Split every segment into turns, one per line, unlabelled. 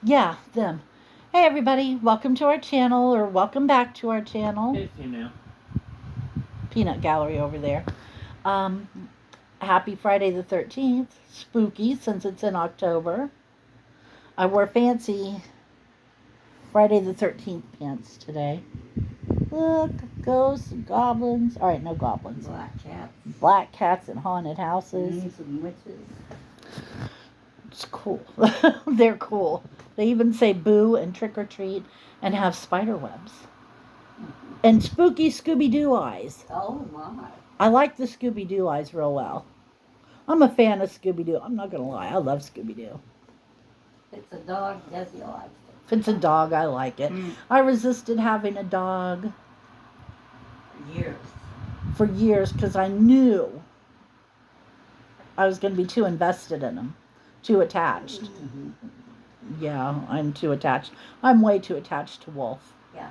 Yeah, them. Hey everybody, welcome to our channel, or welcome back to our channel.
If you know.
Peanut Gallery over there. Happy Friday the 13th. Spooky since it's in October. I wore fancy Friday the 13th pants today. Look, ghosts and goblins. Alright, no goblins. Black cats and haunted houses.
And witches.
It's cool. They're cool. They even say boo and trick or treat and have spider webs. And spooky Scooby-Doo eyes.
Oh my.
I like the Scooby-Doo eyes real well. I'm a fan of Scooby-Doo. I'm not going to lie. I love Scooby-Doo.
If it's a dog, Desi likes it.
If it's a dog, I like it. I resisted having a dog for years because I knew I was going to be too invested in him, too attached.
Mm-hmm.
Yeah, I'm too attached. I'm way too attached to Wolf.
Yeah.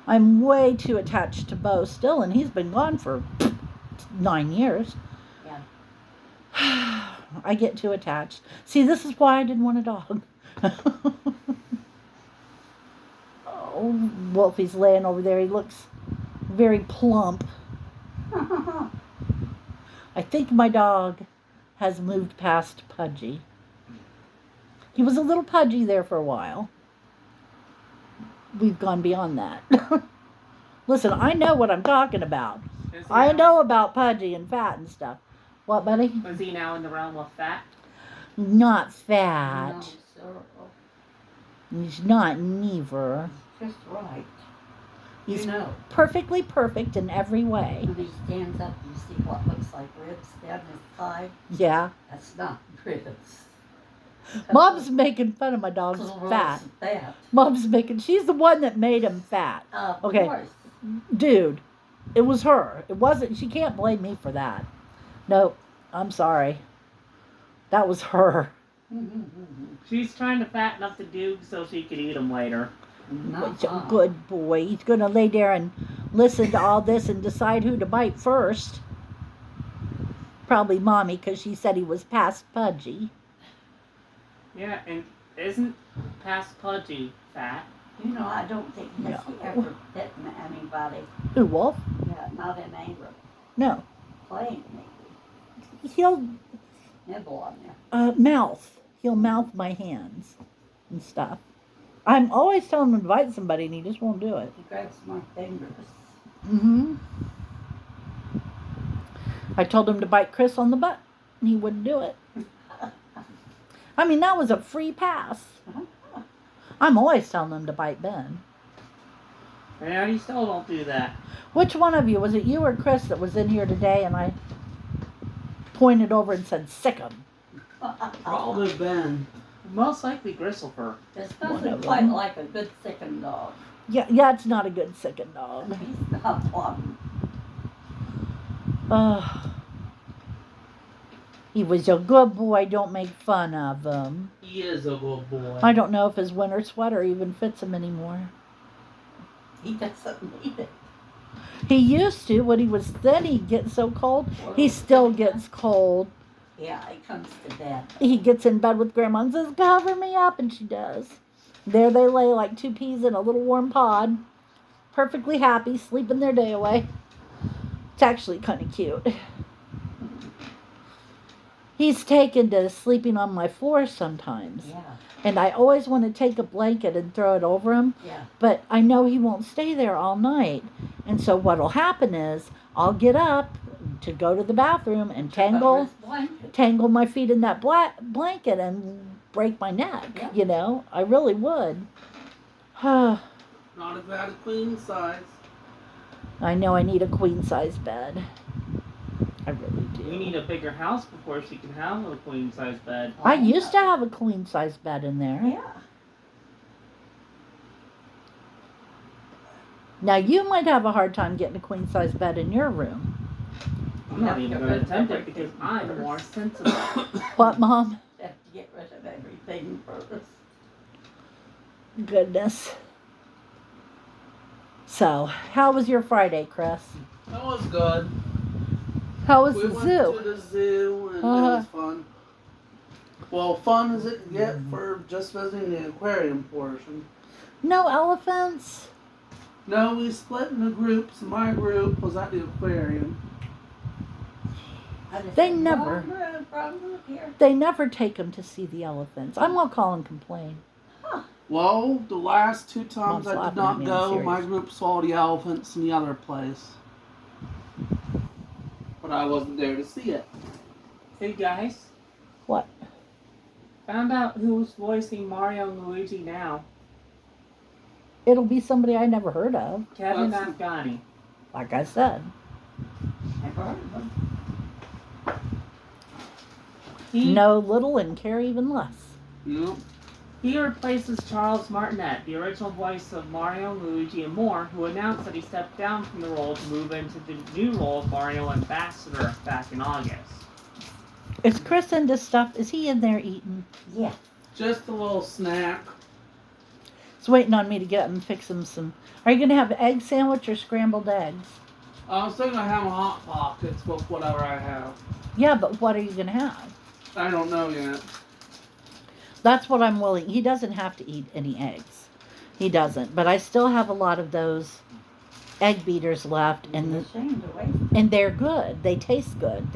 I'm way too attached to Bo still, and he's been gone for 9 years.
Yeah.
I get too attached. See, this is why I didn't want a dog. Oh, Wolfie's laying over there. He looks very plump. I think my dog has moved past Pudgy. He was a little pudgy there for a while. We've gone beyond that. Listen, I know what I'm talking about. I know about pudgy and fat and stuff. What, buddy?
Was he now in the realm of fat?
Not fat.
No, sir.
He's not neither.
Just right.
He's
You know.
perfectly perfect in every way.
When he stands up, you see what looks like ribs down his thigh.
Yeah.
That's not ribs.
Mom's making fun of my dog's fat. Mom's she's the one that made him fat.
Of
Okay.
course.
Dude, it was her. It wasn't, she can't blame me for that. Nope, I'm sorry. That was her.
She's trying to fatten up the Duke so she could eat him later.
A good boy. He's going to lay there and listen to all this and decide who to bite first. Probably Mommy, because she said he was past Pudgy.
Yeah, and isn't past Pudgy fat?
You know, I don't think he ever bitten anybody.
Who, Wolf?
Yeah, not in anger.
No.
Playing maybe.
He'll
Nibble on you.
mouth. He'll mouth my hands and stuff. I'm always telling him to bite somebody and he just won't do it.
He grabs my fingers.
Mm-hmm. I told him to bite Chris on the butt and he wouldn't do it. I mean, that was a free pass. I'm always telling him to bite Ben.
Yeah, you still don't do that.
Which one of you, was it you or Chris that was in here today and I pointed over and said, sick him?
Probably Ben.
Most likely Gristlefer.
This
One
doesn't
of
quite
them.
like a good sickened dog.
Yeah, it's not a good sickened dog.
He's not one.
He was a good boy, don't make fun of him.
He is a good boy.
I don't know if his winter sweater even fits him anymore.
He doesn't need it.
He used to, when he was thin, he'd get so cold. He still gets cold.
Yeah, he comes to bed.
He gets in bed with Grandma and says, cover me up, and she does. There they lay like 2 peas in a little warm pod, perfectly happy, sleeping their day away. It's actually kind of cute. He's taken to sleeping on my floor sometimes.
Yeah,
And I always want to take a blanket and throw it over him.
yeah.
But I know he won't stay there all night. And so what'll happen is I'll get up to go to the bathroom and tangle my feet in that blanket and break my neck.
Yeah.
You know, I really would.
Not if I had a queen size.
I know I need a queen size bed. I really do.
We need a bigger house before she can have a queen size bed.
I used to have a queen size bed in there.
Yeah.
Now you might have a hard time getting a queen size bed in your room.
I'm not even going to attempt it because I'm more sensible.
What, Mom?
You have to get rid of everything first.
Goodness. So, how was your Friday, Chris?
That was good.
How was
We
the
went
zoo?
to the zoo and it
Uh-huh.
was fun. Well, fun as it can get for just visiting the aquarium portion.
No elephants?
No, we split into groups. My group was at the aquarium.
I just
They
said,
never-
wrong group here.
They never take them to see the elephants. I'm going to call and complain.
Well, the last 2 times
Mom's
I did
laughing at
not
me, I'm
go, my
serious.
group saw the elephants in the other place. But I wasn't there to see it.
Hey guys.
What?
Found out who's voicing Mario and Luigi now.
It'll be somebody I never heard of,
Kevin
That's-
Afghani.
like I said.
Never heard of them.
He,
Know little and care even less.
Yep.
he replaces Charles Martinet, the original voice of Mario, Luigi, and more, who announced that he stepped down from the role to move into the new role of Mario Ambassador back in August.
Is Chris into stuff? Is he in there eating?
Yeah.
Just a little snack.
He's waiting on me to get up and fix him some. Are you going to have an egg sandwich or scrambled eggs?
I was thinking I have a Hot Pockets with whatever I have.
Yeah, but what are you going to have?
I don't know yet.
That's what I'm willing. He doesn't have to eat any eggs. He doesn't. But I still have a lot of those egg beaters left, and
It's a shame to waste.
and they're good. They taste good.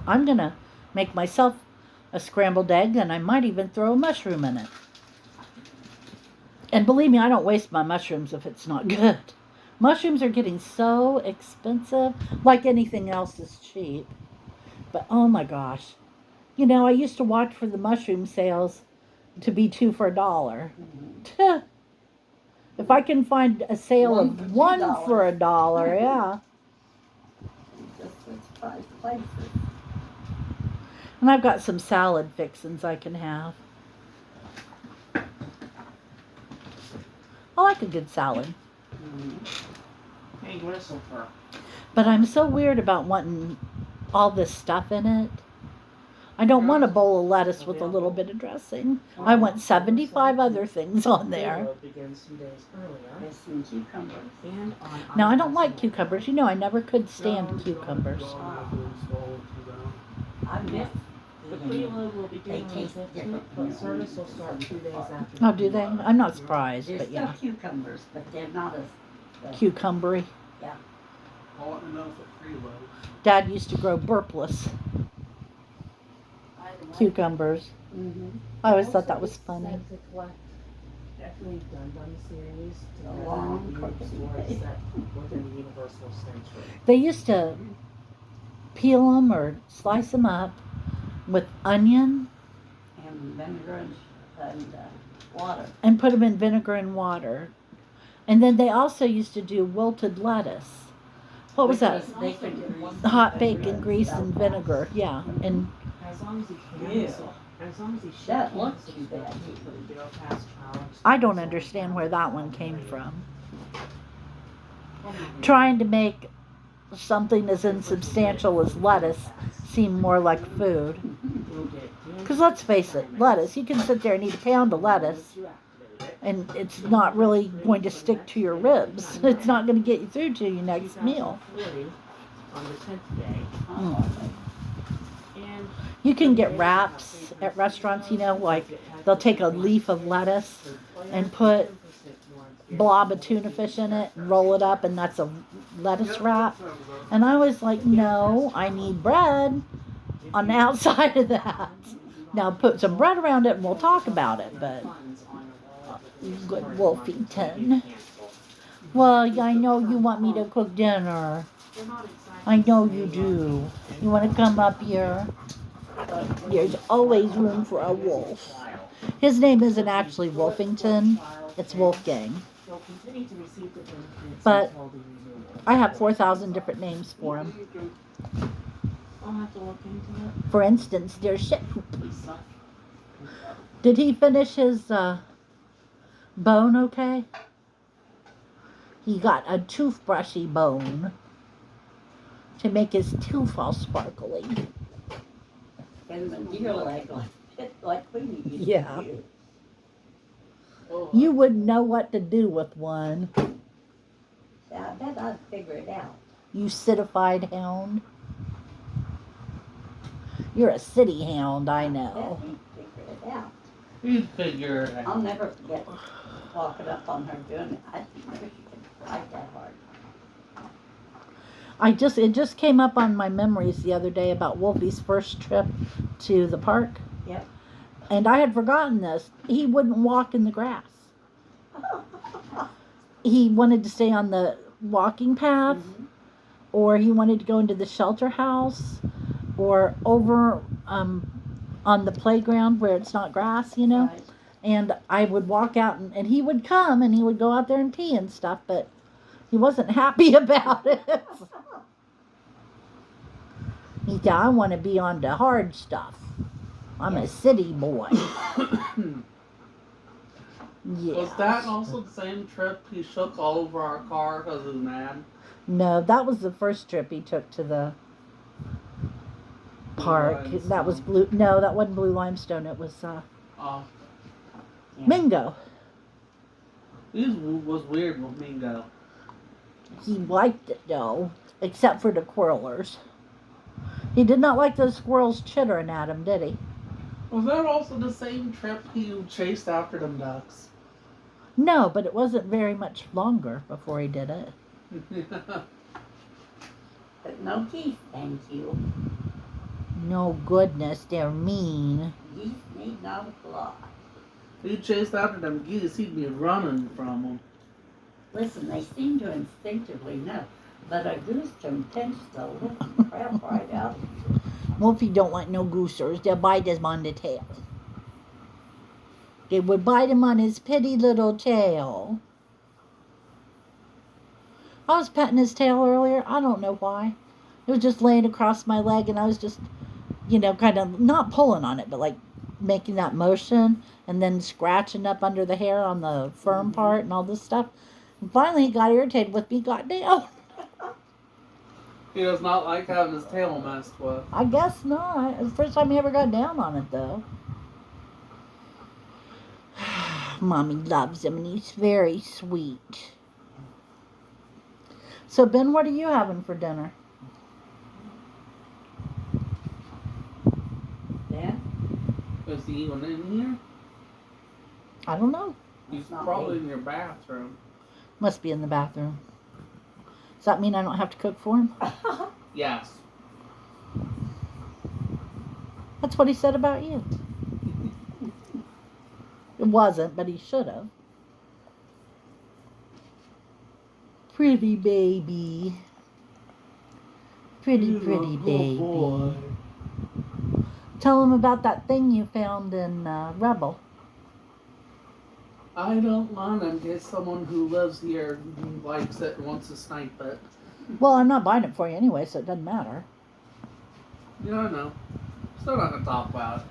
I'm going to make myself a scrambled egg, and I might even throw a mushroom in it. And believe me, I don't waste my mushrooms if it's not good. Mushrooms are getting so expensive. Like anything else is cheap. But oh my gosh. You know, I used to watch for the mushroom sales to be 2 for $1. Tuh. If I can find a sale
One
of
for
one
$2.
for $1, yeah.
Just switch places.
And I've got some salad fixins I can have. I like a good salad.
Hey, Whistlefer.
But I'm so weird about wanting all this stuff in it. I don't want a bowl of lettuce with a little bit of dressing. I want 75 other things on there.
Begins 2 days earlier.
There's some cucumbers.
And on
Now, I don't like cucumbers. You know, I never could stand cucumbers.
I miss
The
the
preload will begin
They
on the
taste
15th,
different.
but service will start 2 days after.
Oh, do they? I'm not surprised,
There's
but
still
yeah.
cucumbers, but they're not as.
Cucumbery.
I want to know if it preloads.
Dad used to grow burpless cucumbers.
Mm-hmm.
I always thought that was funny.
Definitely done series to
A
have
long
the
cooking
stories
day.
set within the Universal Century.
They used to peel them or slice them up with onion
And vinegar and water.
and put them in vinegar and water. And then they also used to do wilted lettuce. What was that? Hot bacon, grease, and vinegar. Yeah. And
As long as he can.
Yeah.
As long as he
That
should.
looks too bad.
I don't understand where that one came from. Trying to make something as insubstantial as lettuce seem more like food. Because let's face it, lettuce, you can sit there and eat a pound of lettuce and it's not really going to stick to your ribs. It's not going to get you through to your next meal.
On the 10th day. And
You can get wraps at restaurants, you know, like they'll take a leaf of lettuce and put blob of tuna fish in it and roll it up, and that's a lettuce wrap. And I was like, no, I need bread on the outside of that. Now put some bread around it and we'll talk about it, but good Wolfington. Well, I know you want me to cook dinner. I know you do. You want to come up here? There's always room for a wolf. His name isn't actually Wolfington, it's Wolfgang. But I have 4,000 different names for him.
I'll have to look into it.
For instance, there's shit. Did he finish his bone okay? He got a toothbrushy bone to make his tooth all sparkly.
And the deer like Queenie used to
Yeah.
do.
You wouldn't know what to do with one.
I bet I'd figure it out.
You citified hound. You're a city hound, I know.
Bet he'd figure Yeah,
You'd figure it
I'll
out.
never forget walking up on her doing it. I didn't know she could fight that hard.
It just came up on my memories the other day about Wolfie's first trip to the park.
Yep.
And I had forgotten this. He wouldn't walk in the grass. He wanted to stay on the walking path,
Mhm.
or he wanted to go into the shelter house, or over on the playground where it's not grass, you know.
Right.
And I would walk out, and he would come and he would go out there and pee and stuff, but he wasn't happy about it. He said, I want to be on the hard stuff. I'm a city boy. Yeah.
Was that also the same trip he shook all over our car because he was mad?
No, that was the first trip he took to the park.
Limestone.
That was blue. No, that wasn't Blue Limestone. It was
Oh,
Yeah.
Mingo.
he was weird with Mingo.
He liked it though, except for the squirrelers. He did not like those squirrels chittering at him, did he?
Was that also the same trip he chased after them ducks?
No, but it wasn't very much longer before he did it.
But no geese, thank you.
No goodness, they're mean.
Geese need not fly.
He chased after them geese, he'd be running from them.
Listen, they seem to instinctively know, but a goose tends to lick the crap right out.
Wolfie don't want no goosers. They'll bite him on the tail. They would bite him on his pretty little tail. I was petting his tail earlier. I don't know why. It was just laying across my leg, and I was just, kind of not pulling on it, but like making that motion and then scratching up under the hair on the firm part and all this stuff. And finally, he got irritated with me. Got down.
He does not like having his tail messed with.
I guess not. It's the first time he ever got down on it, though. Mommy loves him, and he's very sweet. So, Ben, what are you having for dinner?
Yeah?
Is he even in here?
I don't know.
He's
Not
probably
me.
in your bathroom.
Must be in the bathroom. Does that mean I don't have to cook for him?
Yes.
That's what he said about you. It wasn't, but he should have. Pretty baby. Pretty baby.
Boy.
Tell him about that thing you found in Rebel.
I don't want him. Get someone who lives here and likes it and wants to snipe it.
Well, I'm not buying it for you anyway, so it doesn't matter.
Yeah, I know. Still not gonna talk about it.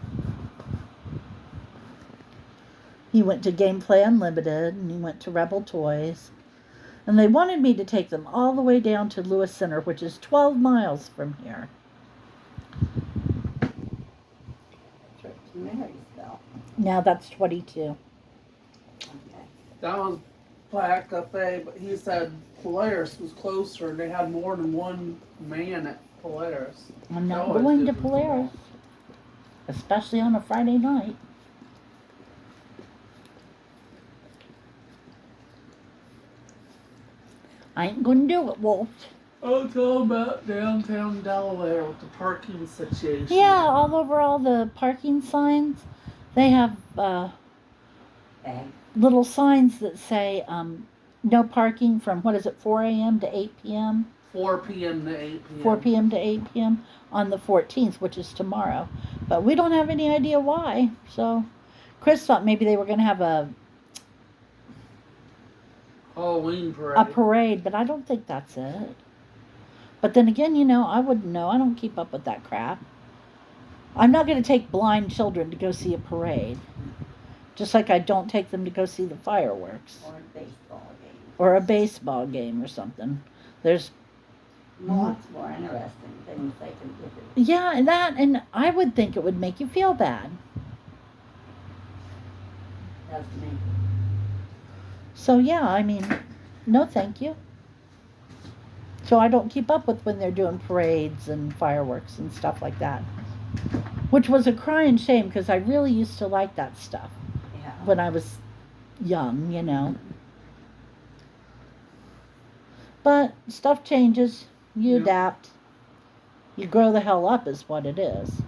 He went to Gameplay Unlimited, and he went to Rebel Toys. And they wanted me to take them all the way down to Lewis Center, which is 12 miles from here.
Church of Marysville.
Now that's 22.
Okay.
That was Black Cafe, but he said Polaris was closer and they had more than one man at Polaris.
I'm not
always
going to
gives me
Polaris, especially on a Friday night. I ain't gonna do it, Wolf.
Oh, tell about downtown Delaware with the parking situation.
Yeah, all over all the parking signs, they have
Bag.
little signs that say no parking from, 4 a.m. to 8 p.m.?
4 p.m. to 8 p.m.
4 p.m. to 8 p.m. on the 14th, which is tomorrow. But we don't have any idea why. So Chris thought maybe they were going to have a
Halloween parade.
parade, but I don't think that's it. But then again, I wouldn't know. I don't keep up with that crap. I'm not going to take blind children to go see a parade. Just like I don't take them to go see the fireworks.
Or a baseball game.
Or a baseball game or something. There's,
Lots more interesting things they can do.
yeah, and I would think it would make you feel bad.
That's me.
So yeah, I mean, no thank you. So I don't keep up with when they're doing parades and fireworks and stuff like that. which was a crying shame because I really used to like that stuff
Yeah.
when I was young, you know. But stuff changes. You
Yeah.
adapt. You grow the hell up, is what it is.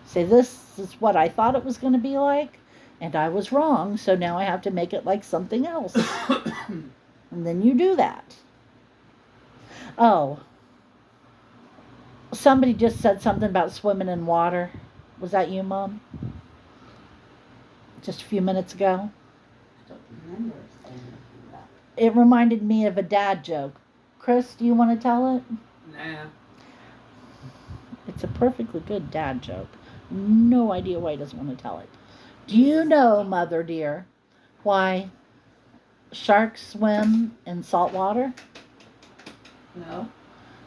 Say, this is what I thought it was going to be like, and I was wrong, so now I have to make it like something else. And then you do that. Oh, somebody just said something about swimming in water. Was that you, Mom? Just a few minutes ago?
I don't remember saying anything about
It reminded me of a dad joke. Chris, do you want to tell it?
Nah.
It's a perfectly good dad joke. No idea why he doesn't want to tell it. Do you know, Mother dear, why sharks swim in salt water?
it. No?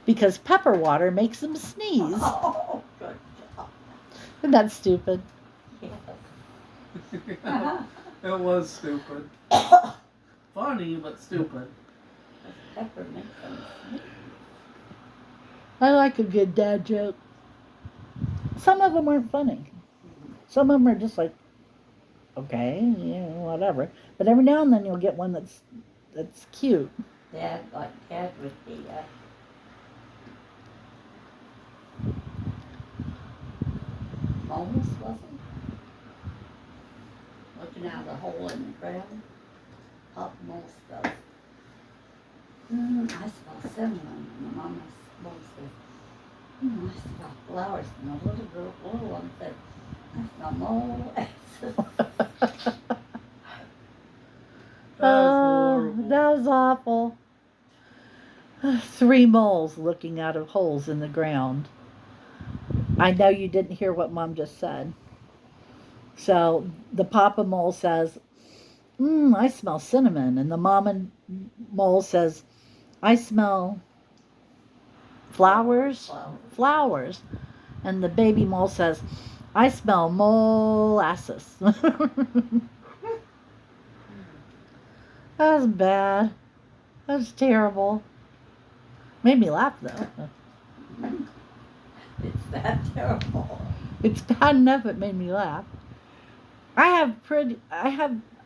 Because pepper water makes them sneeze.
Oh, good job.
Isn't that stupid?
Yes.
It was stupid. Funny, but stupid.
Pepper makes them sneeze.
I like a good dad joke. Some of them aren't funny. Some of them are just like, okay, yeah, whatever. But every now and then you'll get one that's cute.
Dad with the moles, was it? Looking out a hole in the ground. Pop moles goes, I smell cinnamon. And the mama mole says, I smell flowers. And the little one said, I smell molasses.
Oh, that was awful. 3 moles looking out of holes in the ground. I know you didn't hear what Mom just said. So the papa mole says, I smell cinnamon. And the mama mole says, I smell flowers. Flowers. And the baby mole says, I smell molasses. That was bad. That was terrible. Made me laugh though.
It's that terrible.
It's bad enough it made me laugh. I have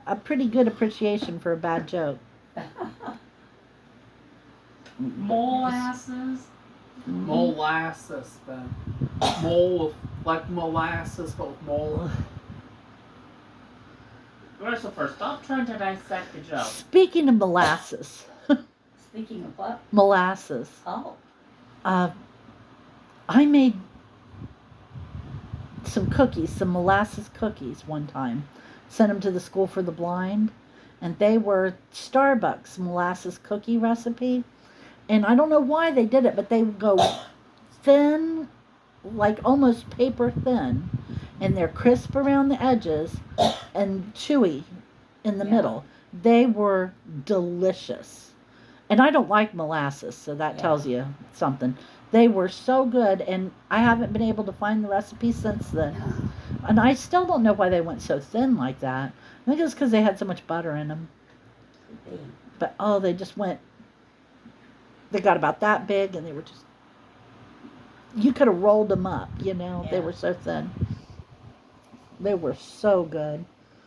a pretty good appreciation for a bad joke.
Molasses.
Molasses, then. Mole, like molasses, but with mole.
Christopher, stop trying to dissect the joke.
Speaking of molasses,
Speaking of what?
molasses.
Oh,
I made some cookies, some molasses cookies one time. Sent them to the School for the Blind, and they were Starbucks molasses cookie recipe. And I don't know why they did it, but they would go thin, like almost paper thin, and they're crisp around the edges and chewy in the
Yeah.
middle. They were delicious. And I don't like molasses, so that
Yeah.
tells you something. They were so good, and I haven't been able to find the recipe since then. And I still don't know why they went so thin like that. I think it was because they had so much butter in them.
could be.
But oh, they just went. They got about that big, and they were just. You could have rolled them up, you know. They
Yeah.
were so thin. They were so good.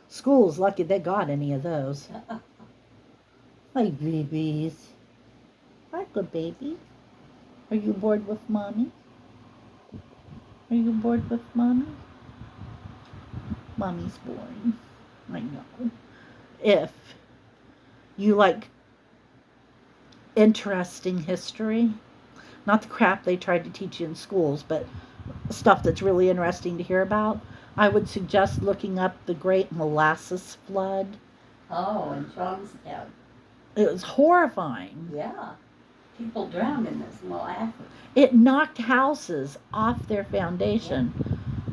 School's lucky they got any of those. Hi, babies. Hi, good baby. Are you bored with mommy? Are you bored with mommy? Mommy's boring. I know. If you like interesting history, not the crap they tried to teach you in schools, but stuff that's really interesting to hear about, I would suggest looking up the Great Molasses Flood.
Oh, in Johnstown.
It was horrifying.
Yeah. People drowned in this molasses.
It knocked houses off their foundation.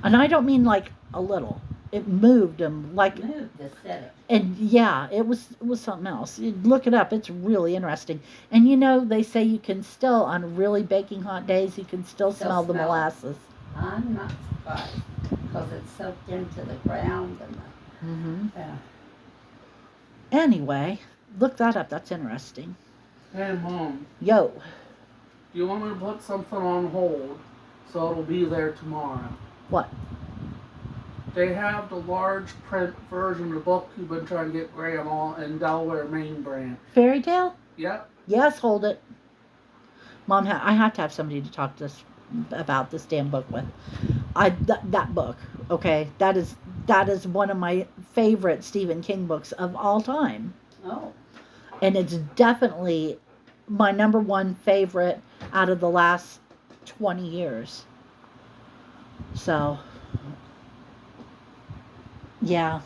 And I don't mean like a little. It moved them like,
Moved the city.
and yeah, it was something else. You look it up. It's really interesting. And you know, they say you can still, on really baking hot days, you can still smell the
smell it.
molasses.
I'm not surprised because it's soaked into the ground and
Mm-hmm.
yeah.
Anyway, look that up. That's interesting.
Hey, Mom,
Yo.
do you want me to put something on hold So it'll be there tomorrow.
What?
They have the large print version of the book you've been trying to get Grandma in Delaware, Main branch.
Fairy tale?
Yep.
Yes, hold it. Mom, I have to have somebody to talk about this damn book with. That book, okay? That is one of my favorite Stephen King books of all time.
Oh,
And it's definitely my number one favorite out of the last 20 years. So, yeah.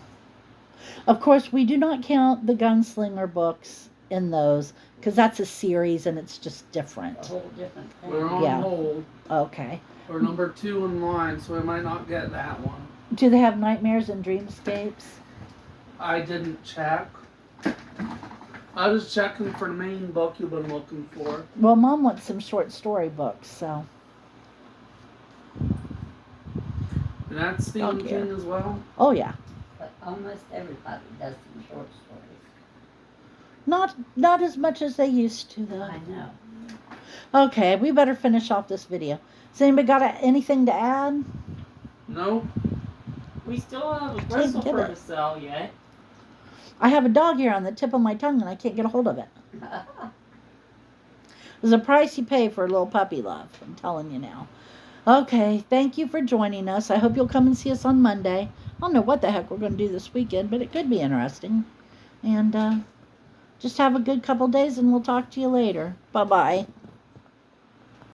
Of course, we do not count the Gunslinger books in those because that's a series and it's just
a
different.
whole different thing.
We're on
Yeah.
hold.
Okay.
We're number 2 in line, so we might not get that one.
Do they have Nightmares and Dreamscapes?
I didn't check. I was checking for the main book you've been looking for.
Well, Mom wants some short story books, so.
And that's Stephen
Okay.
King as well.
Oh, yeah.
But almost everybody does some short stories.
Not as much as they used to, though.
I know.
Okay, we better finish off this video. Has anybody got anything to add?
Nope.
We still have a
Can't
bristle
get
fur
it.
to sell yet.
I have a dog ear on the tip of my tongue and I can't get a hold of it. There's a price you pay for a little puppy love. I'm telling you now. Okay, thank you for joining us. I hope you'll come and see us on Monday. I don't know what the heck we're going to do this weekend, but it could be interesting. And just have a good couple days and we'll talk to you later. Bye-bye.